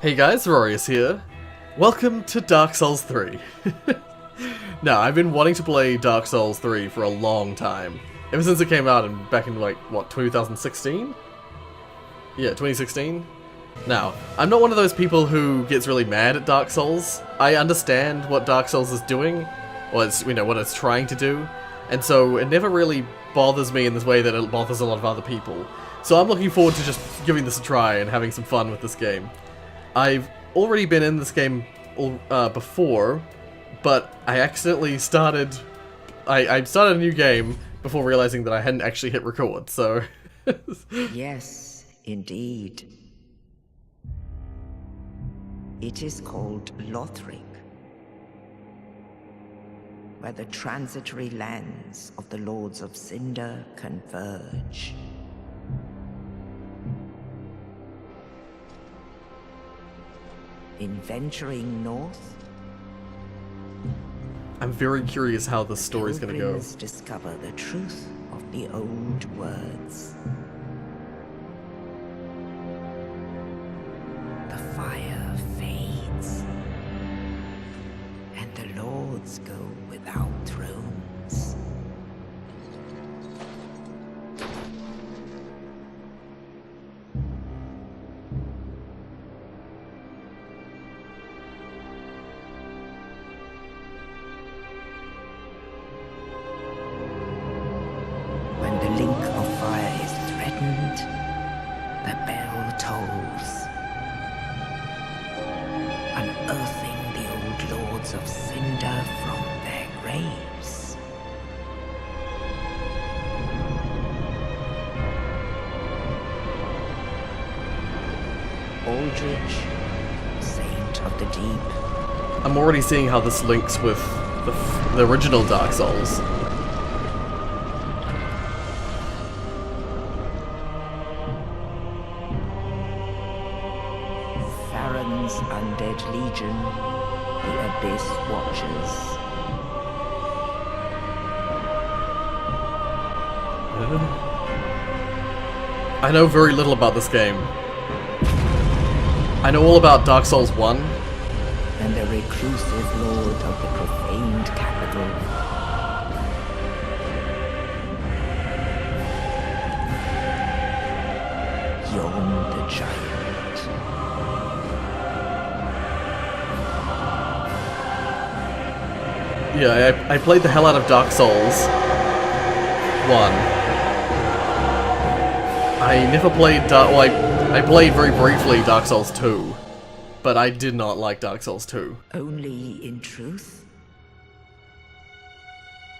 Hey guys, Rorius here. Welcome to Dark Souls 3. Now, I've been wanting to play Dark Souls 3 for a long time. Ever since it came out back in like, what, 2016? Yeah, 2016? Now, I'm not one of those people who gets really mad at Dark Souls. I understand what Dark Souls is doing, or it's, what it's trying to do, and so it never really bothers me in this way that it bothers a lot of other people. So I'm looking forward to just giving this a try and having some fun with this game. I've already been in this game before, but I accidentally started... I started a new game before realizing that I hadn't actually hit record, so... Yes, indeed. It is called Lothric, where the transitory lands of the Lords of Cinder converge. In venturing north, I'm very curious how the story's gonna go. pilgrims discover the truth of the old words. The fire fades, and the lords go without thrones. When the link of fire is threatened, the bell tolls, unearthing the old lords of Cinder from their graves. Aldrich, Saint of the Deep. I'm already seeing how this links with the original Dark Souls. Farron's undead legion, the Abyss Watchers. I know very little about this game. I know all about Dark Souls 1. And the reclusive lord of the profaned capital. Yon the giant. Yeah, I played the hell out of Dark Souls 1. I never played I played very briefly Dark Souls 2, but I did not like Dark Souls 2. Only in truth,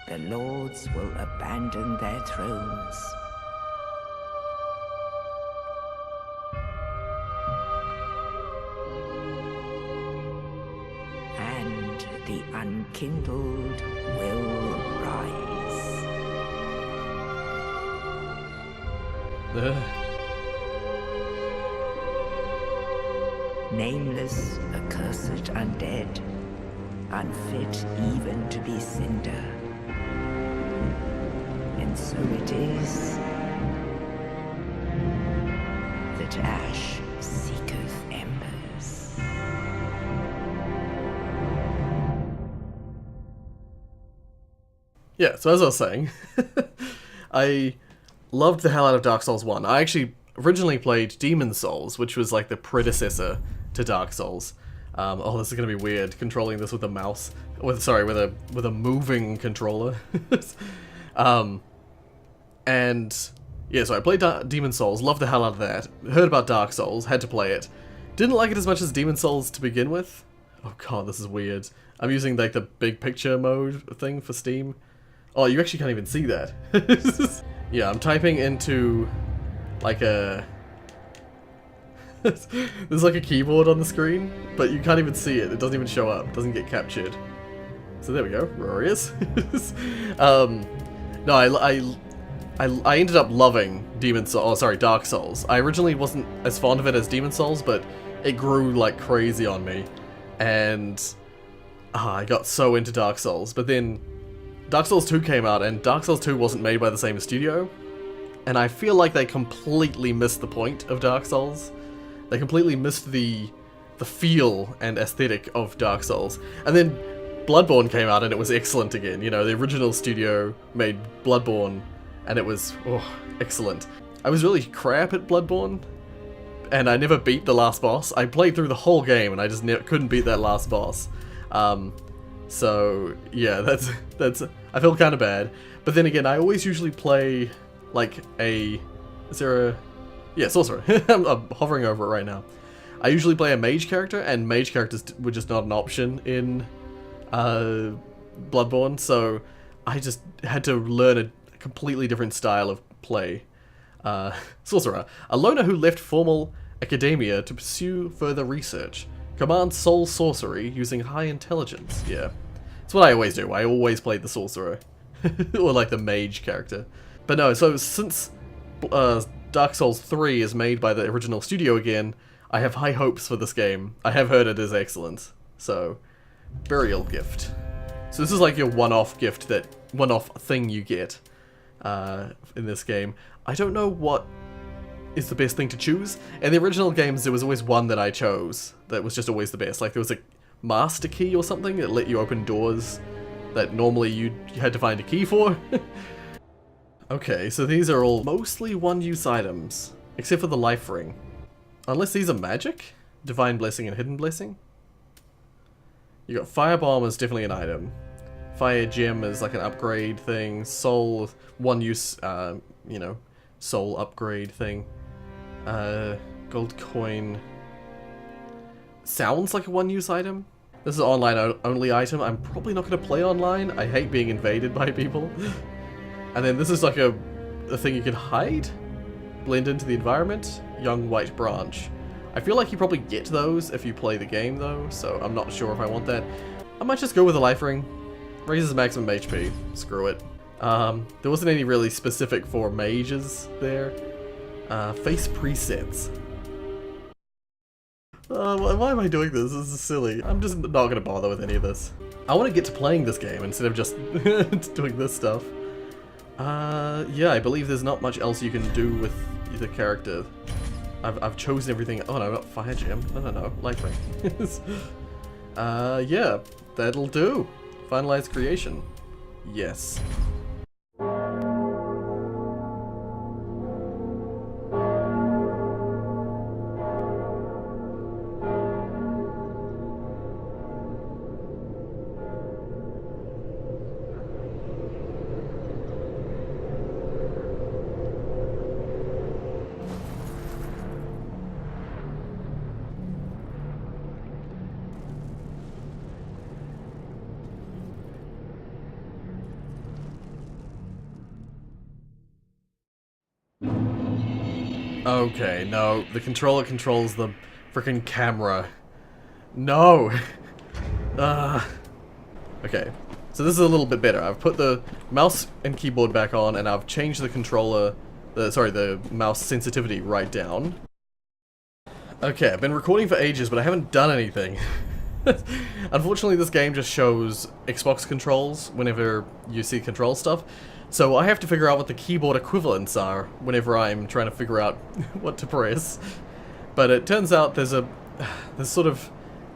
the lords will abandon their thrones. And the unkindled will rise. Ugh. Nameless, accursed undead, unfit even to be cinder. And so it is that ash seeketh embers. Yeah, so as I was saying, I loved the hell out of Dark Souls 1. I actually originally played Demon Souls, which was like the predecessor to Dark Souls. Oh, this is gonna be weird, controlling this with a mouse. With a moving controller. And yeah, so I played Demon Souls, loved the hell out of that. Heard about Dark Souls, had to play it. Didn't like it as much as Demon Souls to begin with. Oh god, this is weird. I'm using like the big picture mode thing for Steam. Oh, you actually can't even see that. Yeah, I'm typing into like a... There's like a keyboard on the screen, but you can't even see it. It doesn't even show up. It doesn't get captured. So there we go. Rorius. No, I ended up loving Dark Souls. I originally wasn't as fond of it as Demon Souls, but it grew like crazy on me. And I got so into Dark Souls. But then Dark Souls 2 came out, and Dark Souls 2 wasn't made by the same studio. And I feel like they completely missed the point of Dark Souls. They completely missed the the feel and aesthetic of Dark Souls. And then Bloodborne came out and it was excellent again. You know, the original studio made Bloodborne and it was, excellent. I was really crap at Bloodborne and I never beat the last boss. I played through the whole game and I just couldn't beat that last boss. So yeah, that's I feel kind of bad. But then again, I always usually play like sorcerer. I'm hovering over it right now. I usually play a mage character, and mage characters were just not an option in Bloodborne, so I just had to learn a completely different style of play. Sorcerer, a loner who left formal academia to pursue further research. Commands soul sorcery using high intelligence. Yeah, that's what I always do. I always play the sorcerer. Or like the mage character. But no, so since Dark Souls 3 is made by the original studio again, I have high hopes for this game. I have heard it is excellent. So, Burial Gift. So this is like your one-off gift, that one-off thing you get in this game. I don't know what is the best thing to choose. In the original games, there was always one that I chose that was just always the best. Like there was a master key or something that let you open doors that normally you had to find a key for. Okay, so these are all mostly one-use items, except for the life ring. Unless these are magic? Divine Blessing and Hidden Blessing? You got Firebomb is definitely an item. Fire Gem is like an upgrade thing. Soul, one-use, you know, soul upgrade thing. Gold coin. Sounds like a one-use item. This is an online only item. I'm probably not going to play online. I hate being invaded by people. And then this is like a thing you can hide? Blend into the environment? Young White Branch. I feel like you probably get those if you play the game though, so I'm not sure if I want that. I might just go with a life ring. Raises maximum HP. Screw it. There wasn't any really specific for mages there. Face presets. Why am I doing this? This is silly. I'm just not going to bother with any of this. I want to get to playing this game instead of just doing this stuff. Yeah, I believe there's not much else you can do with the character. I've chosen everything. Oh no, not Fire Gem. No. Life ring. Yeah, that'll do. Finalize creation. Yes. Okay, no, the controller controls the freaking camera. No! Okay, so this is a little bit better. I've put the mouse and keyboard back on, and I've changed the controller, the mouse sensitivity right down. Okay, I've been recording for ages, but I haven't done anything. Unfortunately, this game just shows Xbox controls whenever you see control stuff. So I have to figure out what the keyboard equivalents are whenever I'm trying to figure out what to press. But it turns out there's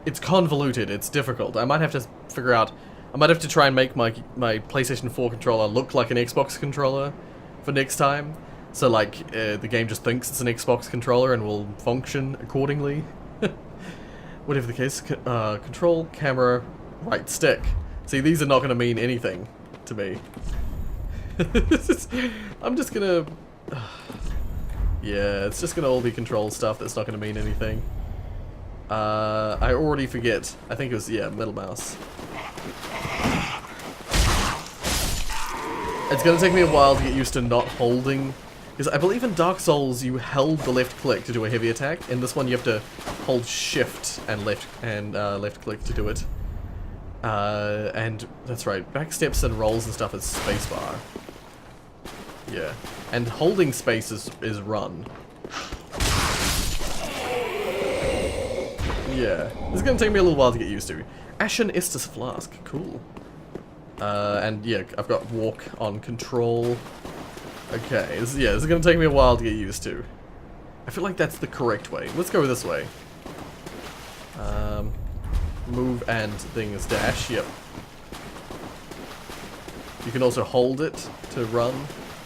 it's convoluted, it's difficult. I might have to figure out, I might have to try and make my PlayStation 4 controller look like an Xbox controller for next time. So like, the game just thinks it's an Xbox controller and will function accordingly. Whatever the case, control, camera, right stick. See, these are not going to mean anything to me. I'm just gonna... yeah, it's just gonna all be control stuff that's not gonna mean anything. I already forget. I think it was, yeah, middle mouse. It's gonna take me a while to get used to not holding... Because I believe in Dark Souls you held the left click to do a heavy attack. In this one you have to hold shift and left click to do it. And that's right, back steps and rolls and stuff is spacebar. Yeah, and holding space is run. Yeah, this is gonna take me a little while to get used to. Ashen Estus Flask, cool. And yeah, I've got walk on control. Okay, this is gonna take me a while to get used to. I feel like that's the correct way. Let's go this way. move and thing is dash, yep. You can also hold it to run.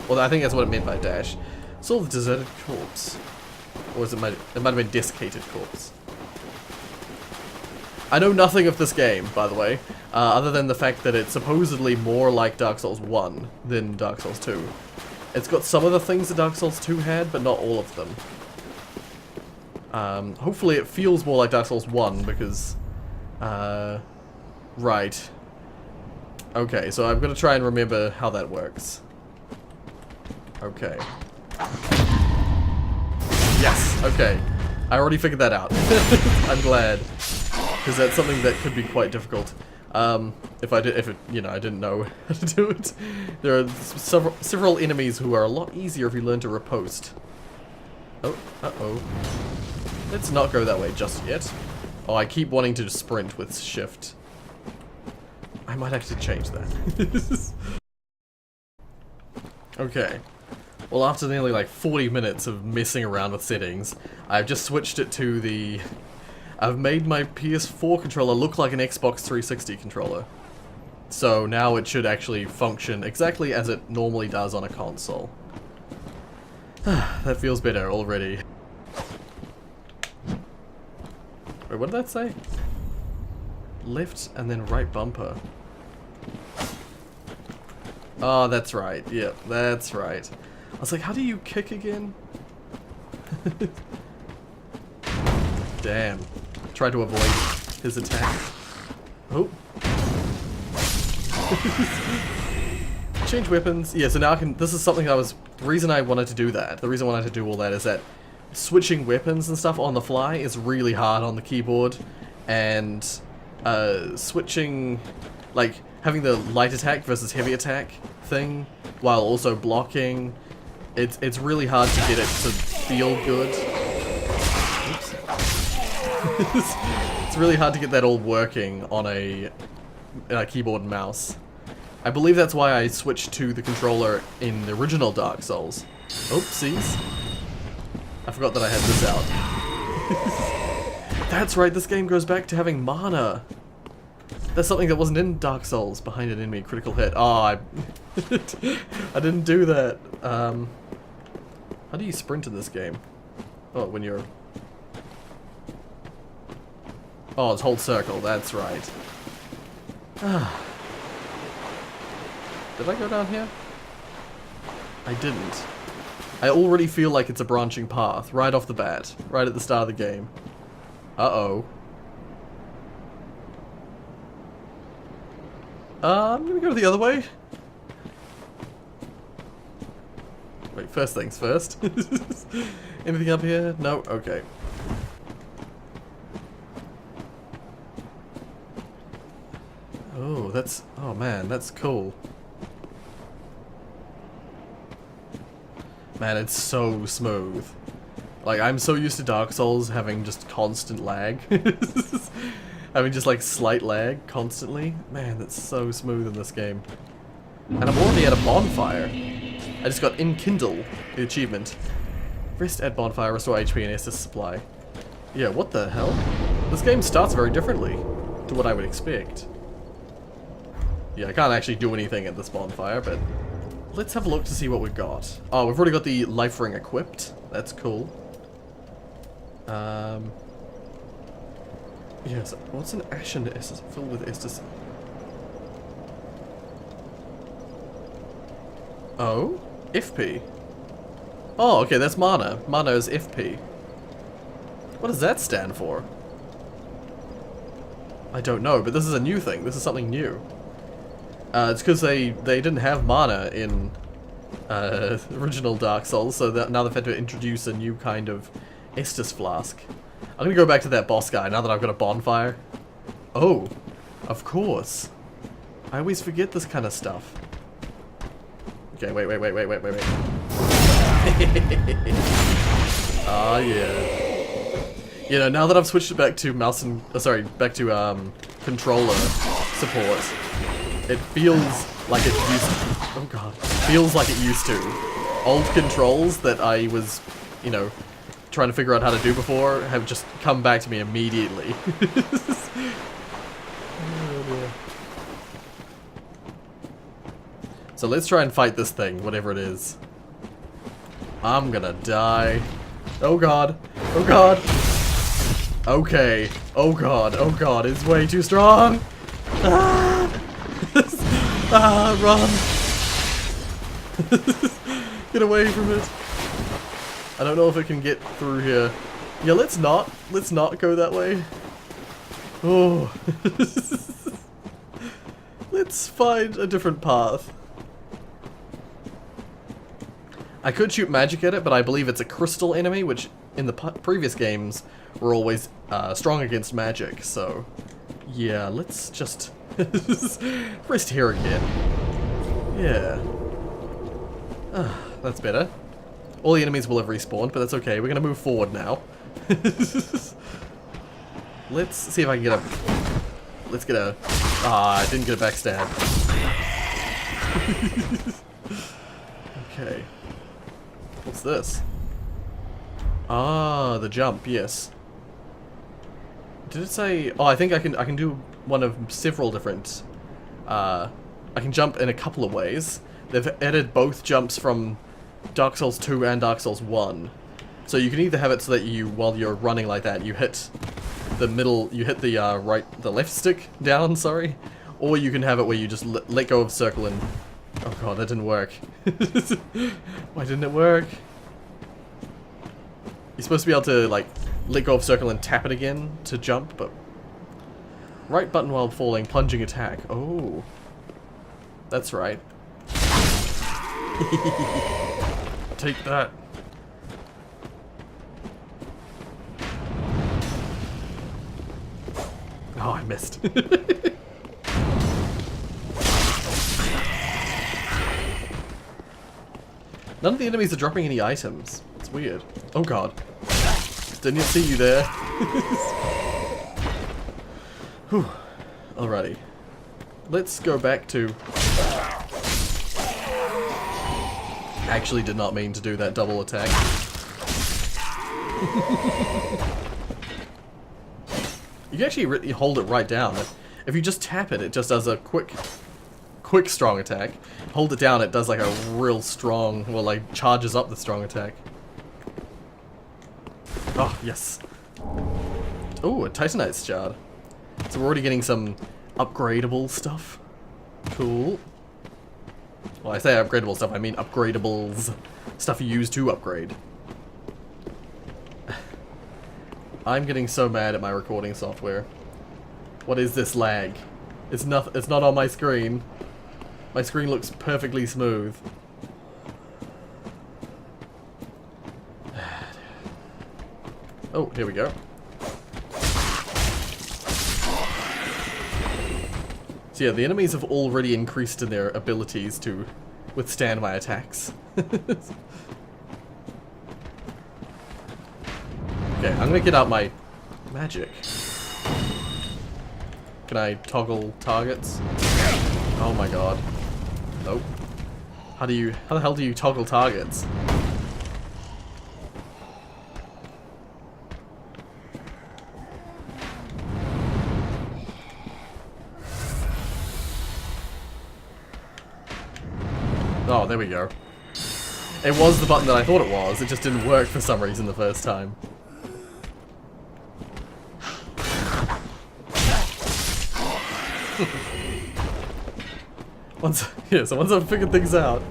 Well, I think that's what it meant by dash. Saw the deserted corpse. Or is it might have been desiccated corpse. I know nothing of this game, by the way, other than the fact that it's supposedly more like Dark Souls 1 than Dark Souls 2. It's got some of the things that Dark Souls 2 had, but not all of them. Hopefully it feels more like Dark Souls 1, because... right. Okay, so I'm gonna try and remember how that works. Okay. Yes, okay. I already figured that out. I'm glad. Because that's something that could be quite difficult. If I didn't know how to do it. There are several enemies who are a lot easier if you learn to riposte. Oh, uh-oh. Let's not go that way just yet. Oh, I keep wanting to sprint with shift. I might actually change that. Okay. Well, after nearly like 40 minutes of messing around with settings, I've just switched it to the... I've made my PS4 controller look like an Xbox 360 controller. So now it should actually function exactly as it normally does on a console. That feels better already. Wait, what did that say? Left and then right bumper. Oh, that's right. Yep, that's right. I was like, how do you kick again? Damn. Tried to avoid his attack. Oh. Change weapons. Yeah, so now I can... This is something I was... The reason I wanted to do that, the reason I wanted to do all that is that switching weapons and stuff on the fly is really hard on the keyboard. And switching... Like, having the light attack versus heavy attack thing while also blocking... It's really hard to get it to feel good. Oops. It's really hard to get that all working on a keyboard and mouse. I believe that's why I switched to the controller in the original Dark Souls. Oopsies. I forgot that I had this out. That's right, this game goes back to having mana. That's something that wasn't in Dark Souls. Behind an enemy, critical hit. Oh, I didn't do that. How do you sprint in this game? Oh, when you're... Oh, it's hold circle, that's right. Did I go down here? I didn't. I already feel like it's a branching path, right off the bat. Right at the start of the game. Uh-oh. I'm gonna go the other way. Wait, first things first. Anything up here? No? Okay. Oh, that's... Oh man, that's cool. Man, it's so smooth. Like, I'm so used to Dark Souls having just constant lag. Having just like slight lag constantly. Man, that's so smooth in this game. And I'm already at a bonfire. I just got Enkindle, the achievement. Rest at bonfire, restore HP and Estus supply. Yeah, what the hell? This game starts very differently to what I would expect. Yeah, I can't actually do anything at this bonfire, but let's have a look to see what we've got. Oh, we've already got the life ring equipped. That's cool. Yes, what's an ashen Estus filled with Estus? Oh? FP. Oh, okay, that's mana. Mana is FP. What does that stand for? I don't know, but this is a new thing. This is something new. It's because they didn't have mana in original Dark Souls, so now they've had to introduce a new kind of Estus flask. I'm gonna go back to that boss guy now that I've got a bonfire. Oh, of course. I always forget this kind of stuff. Okay, wait. Ah, yeah. You know, now that I've switched it back to mouse and controller support, it feels like it used to. Oh god, feels like it used to. Old controls that I was, you know, trying to figure out how to do before have just come back to me immediately. Oh, dear. So let's try and fight this thing, whatever it is. I'm gonna die. Oh god. Oh god. Okay. Oh god, it's way too strong. Ah, run. Get away from it. I don't know if it can get through here. Yeah, let's not go that way. Oh. Let's find a different path. I could shoot magic at it, but I believe it's a crystal enemy, which in the previous games were always strong against magic, so yeah, let's just rest here again. Yeah. That's better. All the enemies will have respawned, but that's okay. We're gonna move forward now. Let's see if I can get a... Let's get a... I didn't get a backstab. Okay. What's this? Ah, the jump, yes. Did it say... Oh, I think I can do one of several different... I can jump in a couple of ways. They've added both jumps from Dark Souls 2 and Dark Souls 1. So you can either have it so that you, while you're running like that, you hit the middle, you hit the the left stick down, sorry. Or you can have it where you just let go of circle and... Oh god, that didn't work. Why didn't it work? You're supposed to be able to, like, let go of circle and tap it again to jump, but... Right button while falling, plunging attack. Oh. That's right. Take that. Oh, I missed. None of the enemies are dropping any items. It's weird. Oh god. Didn't even see you there. Whew. Alrighty. Let's go back to... Actually did not mean to do that double attack. You can actually really hold it right down. If you just tap it, it just does a quick strong attack. Hold it down, it does like a real strong, well, like charges up the strong attack. Oh, yes. Oh, a Titanite shard. So we're already getting some upgradable stuff. Cool. Well, I say upgradable stuff, I mean upgradables. Stuff you use to upgrade. I'm getting so mad at my recording software. What is this lag? It's not on my screen. My screen looks perfectly smooth. Oh, here we go. So yeah, the enemies have already increased in their abilities to withstand my attacks. Okay, I'm gonna get out my magic. Can I toggle targets? Oh my god. Nope. How the hell do you toggle targets? Oh, there we go. It was the button that I thought it was, it just didn't work for some reason the first time. Once I've figured things out,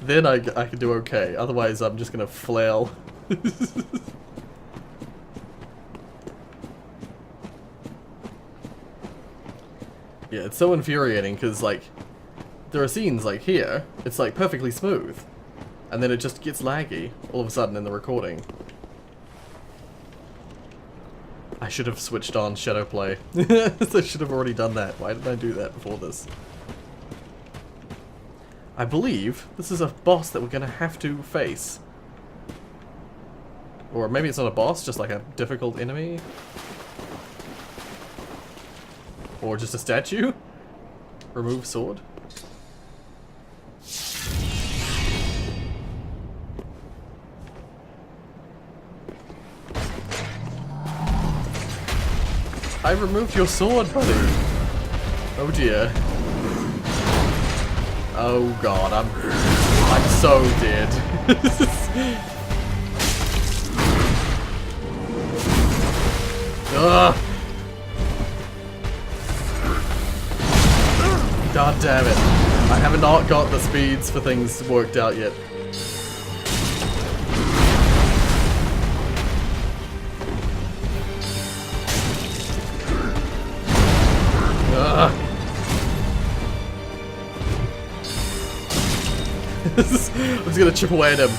then I can do okay. Otherwise, I'm just gonna flail. Yeah, it's so infuriating because, like, there are scenes like here, it's like perfectly smooth, and then it just gets laggy all of a sudden in the recording. I should have switched on shadow play. I should have already done that. Why didn't I do that before this? I believe this is a boss that we're gonna have to face. Or maybe it's not a boss, just like a difficult enemy. Or just a statue. Remove sword. I removed your sword, buddy. Oh dear. Oh god, I'm so dead. Ugh. God damn it. I have not got the speeds for things worked out yet. I'm just gonna chip away at him.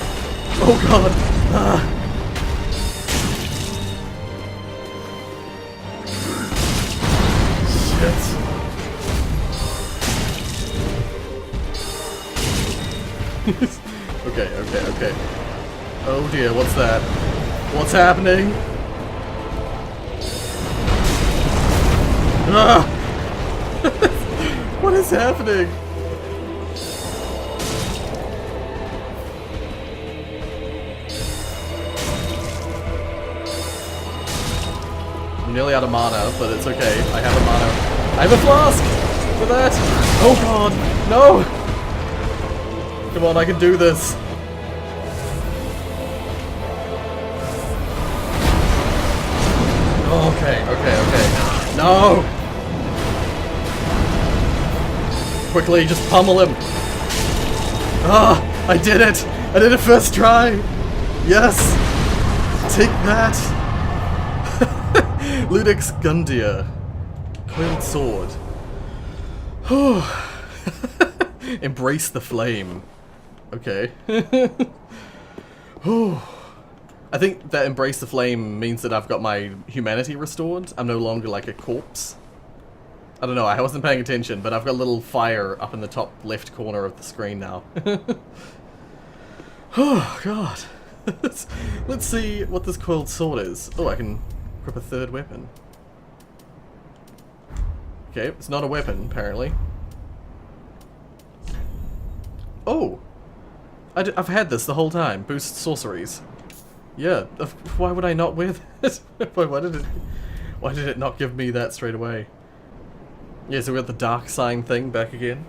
Oh god! Shit. Okay. Oh dear, what's that? What's happening? What is happening? I'm nearly out of mana, but it's okay. I have a mana. I have a flask for that. Oh god, no! Come on, I can do this. Okay. No! Quickly, just pummel him. Ah, I did it! I did it first try! Yes! Take that! Iudex Gundyr. Coiled sword. Embrace the flame. Okay. I think that embrace the flame means that I've got my humanity restored. I'm no longer like a corpse. I don't know, I wasn't paying attention, but I've got a little fire up in the top left corner of the screen now. Oh, God. Let's see what this coiled sword is. Oh, I can equip a third weapon. Okay, it's not a weapon, apparently. Oh! I've had this the whole time. Boost sorceries. Yeah, why would I not wear that? Why did it not give me that straight away? Yeah, so we got the dark sign thing back again.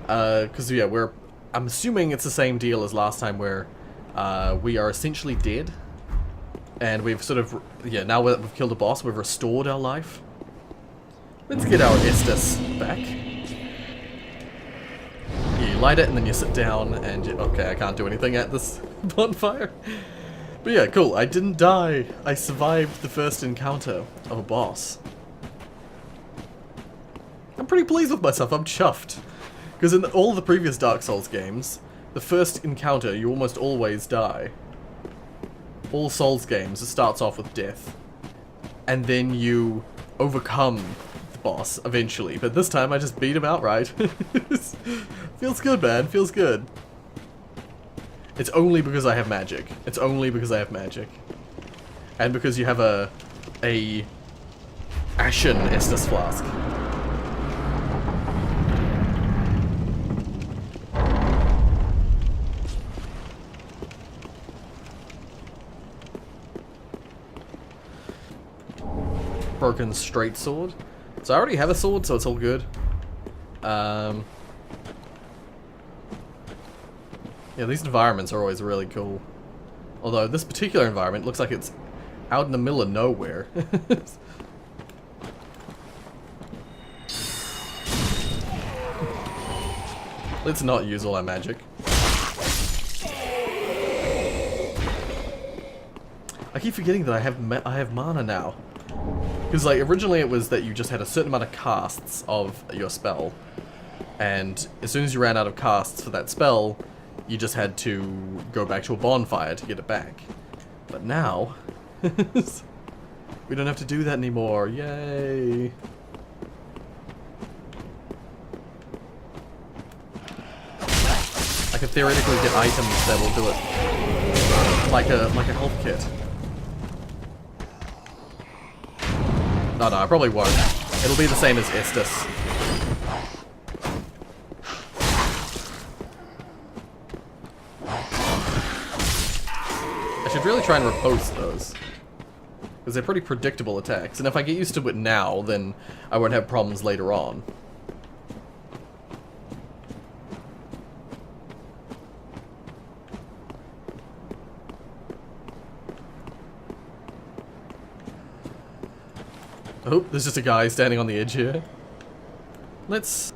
Cause yeah, I'm assuming it's the same deal as last time where we are essentially dead. And we've sort of, yeah, now that we've killed a boss, we've restored our life. Let's get our Estus back. Yeah, you light it and then you sit down and okay, I can't do anything at this bonfire. But yeah, cool, I didn't die. I survived the first encounter of a boss. I'm pretty pleased with myself, I'm chuffed. Because in all the previous Dark Souls games, the first encounter you almost always die. All Souls games, it starts off with death. And then you overcome the boss eventually, but this time I just beat him outright. Feels good, man, feels good. It's only because I have magic. It's only because I have magic. And because you have a Ashen Estus Flask. Broken straight sword. So I already have a sword, so it's all good. Yeah, these environments are always really cool. Although this particular environment looks like it's out in the middle of nowhere. Let's not use all our magic. I keep forgetting that I have mana now. Because like originally it was that you just had a certain amount of casts of your spell, and as soon as you ran out of casts for that spell, you just had to go back to a bonfire to get it back. But now, we don't have to do that anymore. Yay! I could theoretically get items that will do it, like a health kit. No, I probably won't. It'll be the same as Estus. I should really try and repulse those. Because they're pretty predictable attacks, and if I get used to it now, then I won't have problems later on. Oh, there's just a guy standing on the edge here. Let's...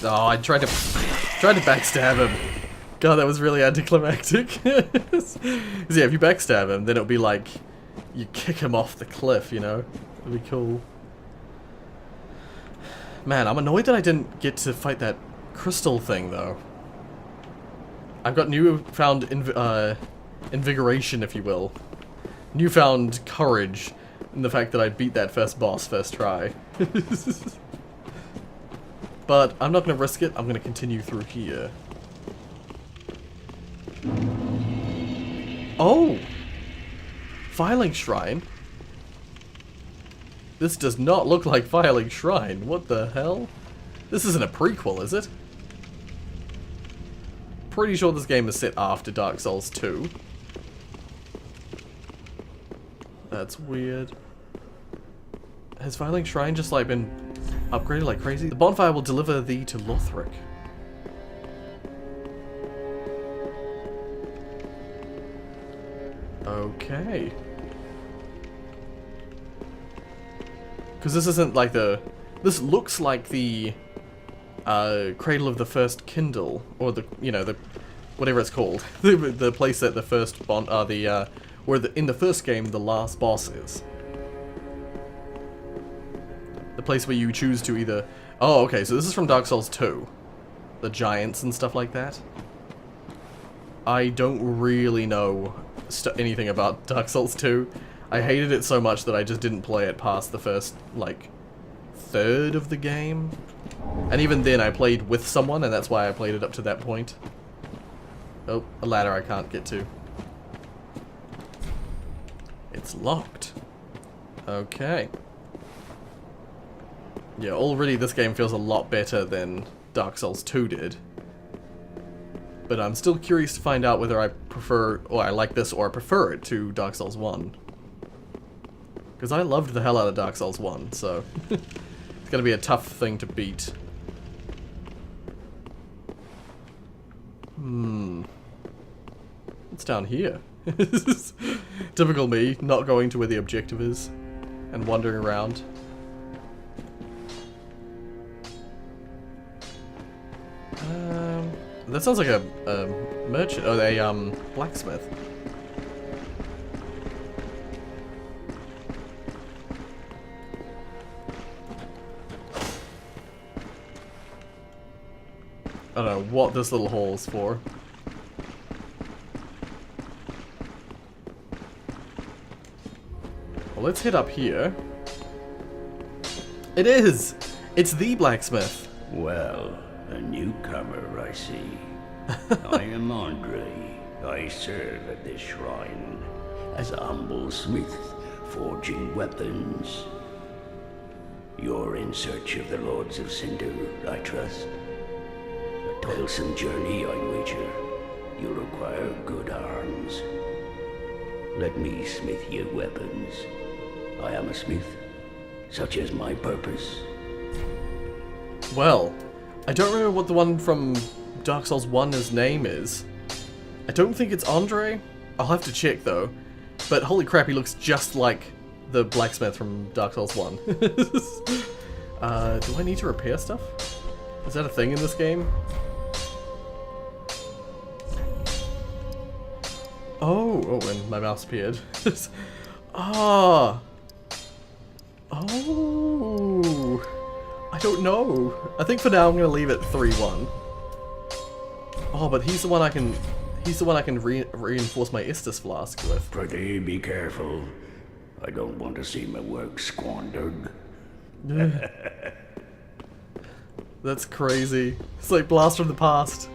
Oh, I tried to backstab him. God, that was really anticlimactic. Because yeah, if you backstab him, then it'll be like you kick him off the cliff, you know? It'd be cool. Man, I'm annoyed that I didn't get to fight that crystal thing, though. I've got newfound invigoration, if you will. Newfound courage in the fact that I beat that first boss first try. But I'm not going to risk it. I'm going to continue through here. Oh! Filing Shrine? This does not look like Filing Shrine. What the hell? This isn't a prequel, is it? Pretty sure this game is set after Dark Souls 2. That's weird. Has Filing Shrine just like been upgraded like crazy? The bonfire will deliver thee to Lothric. Okay. Because this isn't like the... This looks like the Cradle of the First Kindle, or the, you know, the... whatever it's called. the place that the first where in the first game the last boss is. The place where you choose to either... Oh, okay, so this is from Dark Souls 2. The giants and stuff like that. I don't really know anything about Dark Souls 2. I hated it so much that I just didn't play it past the first, like, third of the game. And even then I played with someone, and that's why I played it up to that point. Oh, a ladder I can't get to. It's locked. Okay. Yeah, already this game feels a lot better than Dark Souls 2 did. But I'm still curious to find out whether I prefer, or I like this, or I prefer it to Dark Souls 1. Because I loved the hell out of Dark Souls 1, so it's gonna be a tough thing to beat. What's down here? Typical me, not going to where the objective is, and wandering around. That sounds like a merchant, or a blacksmith. I don't know what this little hole is for. Well, let's hit up here. It is! It's the blacksmith. Well, a newcomer, I see. I am Andre. I serve at this shrine as a humble smith, forging weapons. You're in search of the Lords of Cinder, I trust. A toilsome journey, I wager. You'll require good arms. Let me smith you weapons. I am a smith. Such is my purpose. Well, I don't remember what the one from Dark Souls 1's name is. I don't think it's Andre. I'll have to check though. But holy crap, he looks just like the blacksmith from Dark Souls 1. Do I need to repair stuff? Is that a thing in this game? Oh, and my mouse appeared. Ah. Oh. I don't know. I think for now I'm gonna leave it 3-1. Oh, but he's the one I can reinforce my Estus flask with. Pretty be careful. I don't want to see my work squandered. That's crazy. It's like blast from the past.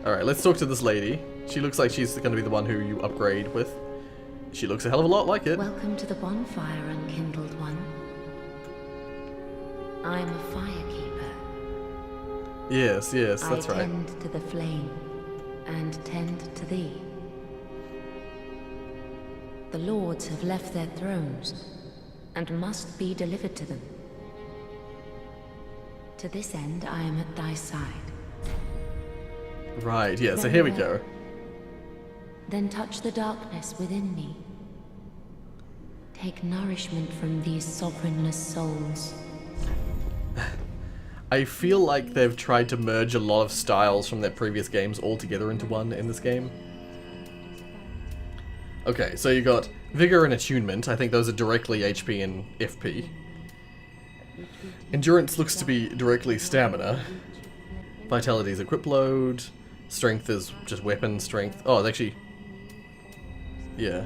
Alright, let's talk to this lady. She looks like she's gonna be the one who you upgrade with. She looks a hell of a lot like it. Welcome to the bonfire, unkindled one. I'm a firekeeper. Yes, that's right. I tend to the flame, and tend to thee. the lords have left their thrones and must be delivered to them. To this end, I am at thy side. Right, yeah, so here we go. Then touch the darkness within me. Take nourishment from these sovereignless souls. I feel like they've tried to merge a lot of styles from their previous games all together into one in this game. Okay, so you got Vigor and Attunement. I think those are directly HP and FP. Endurance looks to be directly Stamina. Vitality is Equip Load. Strength is just weapon strength. Oh, it's actually... yeah.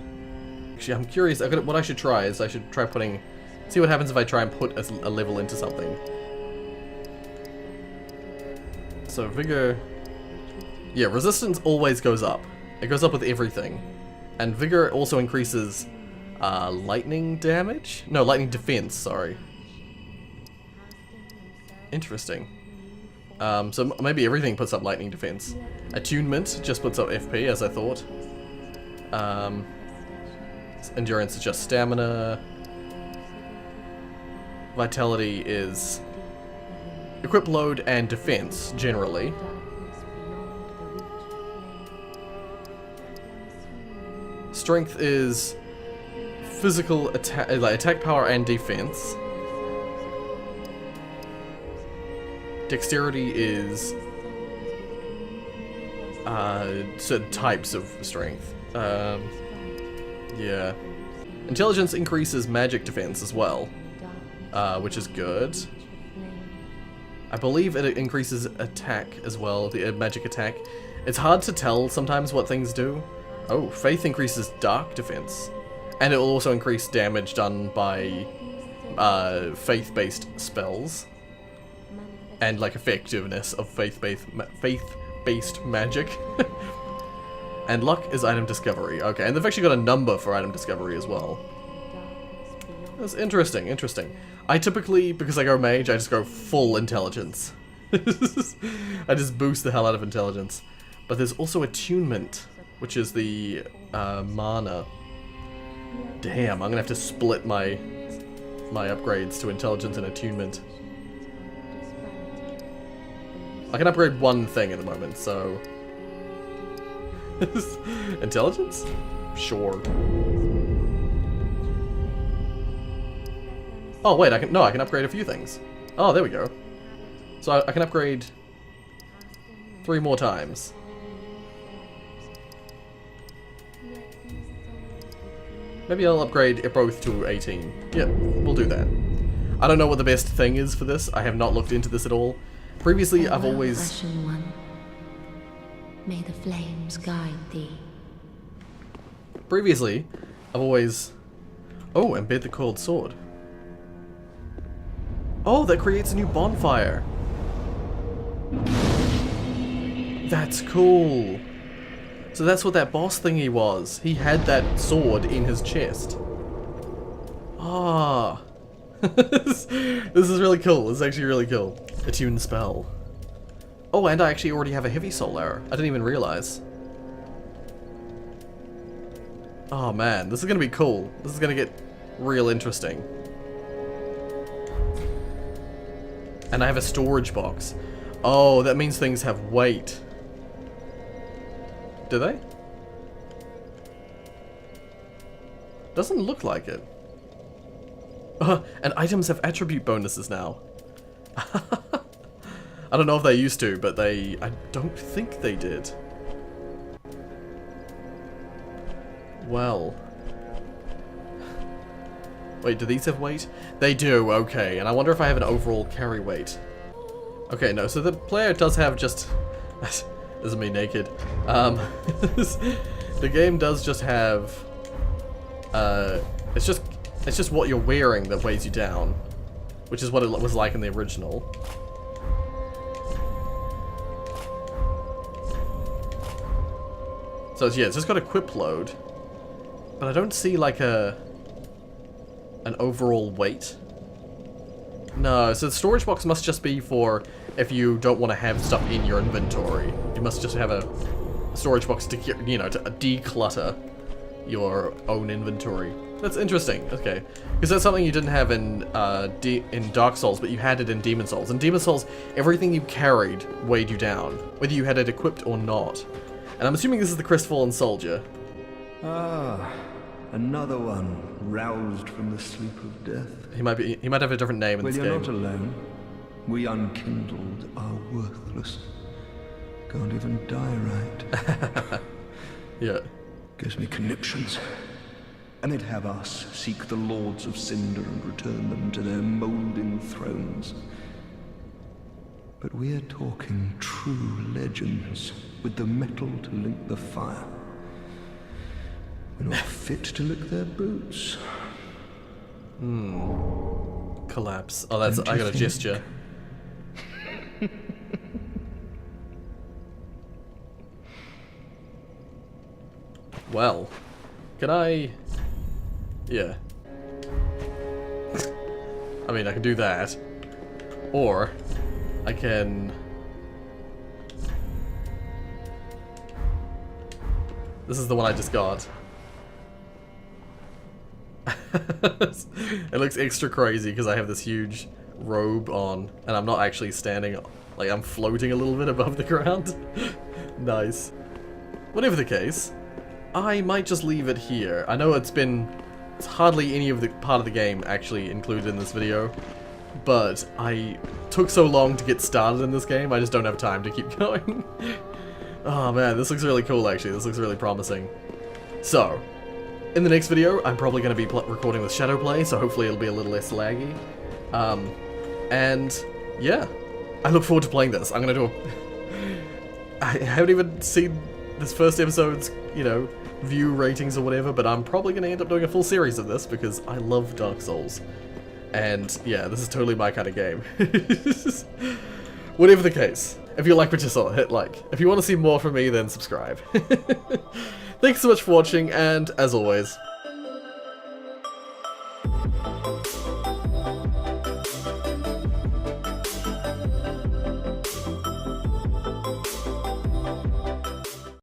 Actually, I'm curious. What I should try is I should try putting... see what happens if I try and put a level into something. So, Vigor... yeah, Resistance always goes up. It goes up with everything. And Vigor also increases lightning damage? No, lightning defense, sorry. Interesting. So maybe everything puts up lightning defense. Attunement just puts up FP, as I thought. Endurance is just stamina. Vitality is equip load and defense, generally. Strength is physical attack, like attack power and defense. Dexterity is certain types of strength. Yeah. Intelligence increases magic defense as well, which is good. I believe it increases attack as well, the magic attack. It's hard to tell sometimes what things do. Oh, Faith increases dark defense. And it will also increase damage done by faith-based spells. And like effectiveness of faith-based magic. And luck is item discovery. Okay, and they've actually got a number for item discovery as well. That's interesting, interesting. I typically, because I go mage, I just go full intelligence. I just boost the hell out of intelligence. But there's also attunement, which is the mana. Damn, I'm gonna have to split my upgrades to intelligence and attunement. I can upgrade one thing at the moment, so... intelligence? Sure. Oh wait, I can upgrade a few things. Oh, there we go. So I can upgrade 3 more times. Maybe I'll upgrade it both to 18. Yeah, we'll do that. I don't know what the best thing is for this. I have not looked into this at all. Previously, I've always... Ashen one, may the flames guide thee. Previously, I've always... oh, embed the coiled sword. Oh, that creates a new bonfire. That's cool. So that's what that boss thingy was. He had that sword in his chest. Ah. This is really cool. This is actually really cool. Attune spell. Oh, and I actually already have a heavy soul arrow. I didn't even realize. Oh man, this is gonna be cool. This is gonna get real interesting. And I have a storage box. Oh, that means things have weight. Do they? Doesn't look like it. And items have attribute bonuses now. I don't know if they used to, but I don't think they did. Well. Wait, do these have weight? They do, okay. And I wonder if I have an overall carry weight. Okay, no, so the player does have just... this is me naked. The game does just have... it's just what you're wearing that weighs you down. Which is what it was like in the original. So yeah, it's just got equip load. But I don't see like an overall weight. No, so the storage box must just be for if you don't want to have stuff in your inventory. You must just have a storage box to, you know, to declutter. your own inventory. That's interesting. Okay, because that's something you didn't have in Dark Souls, but you had it in Demon Souls. In Demon Souls, everything you carried weighed you down, whether you had it equipped or not. And I'm assuming this is the Crestfallen Soldier. Ah, another one roused from the sleep of death. He might have a different name in Well, this you're game. not alone. We unkindled are worthless. Can't even die right. Yeah. Gives me conniptions. And they'd have us seek the Lords of Cinder and return them to their moulding thrones. But we're talking true legends, with the metal to link the fire. We're not fit to lick their boots. Collapse. Oh, that's. Don't I you got a think? gesture. Well, can I? Yeah. I mean, I can do that, or I can. This is the one I just got. It looks extra crazy because I have this huge robe on, and I'm not actually standing, like I'm floating a little bit above the ground. Nice. Whatever the case, I might just leave it here. I know it's hardly any of the part of the game actually included in this video, but I took so long to get started in this game, I just don't have time to keep going. Oh man, this looks really cool actually. This looks really promising. So, in the next video, I'm probably going to be recording with Shadowplay, so hopefully it'll be a little less laggy. And yeah, I look forward to playing this. I'm going to do a... I haven't even seen this first episode's, you know, view ratings or whatever, but I'm probably going to end up doing a full series of this because I love Dark Souls. And yeah, this is totally my kind of game. Whatever the case, if you like what you saw, hit like. If you want to see more from me, then subscribe. Thanks so much for watching, and as always,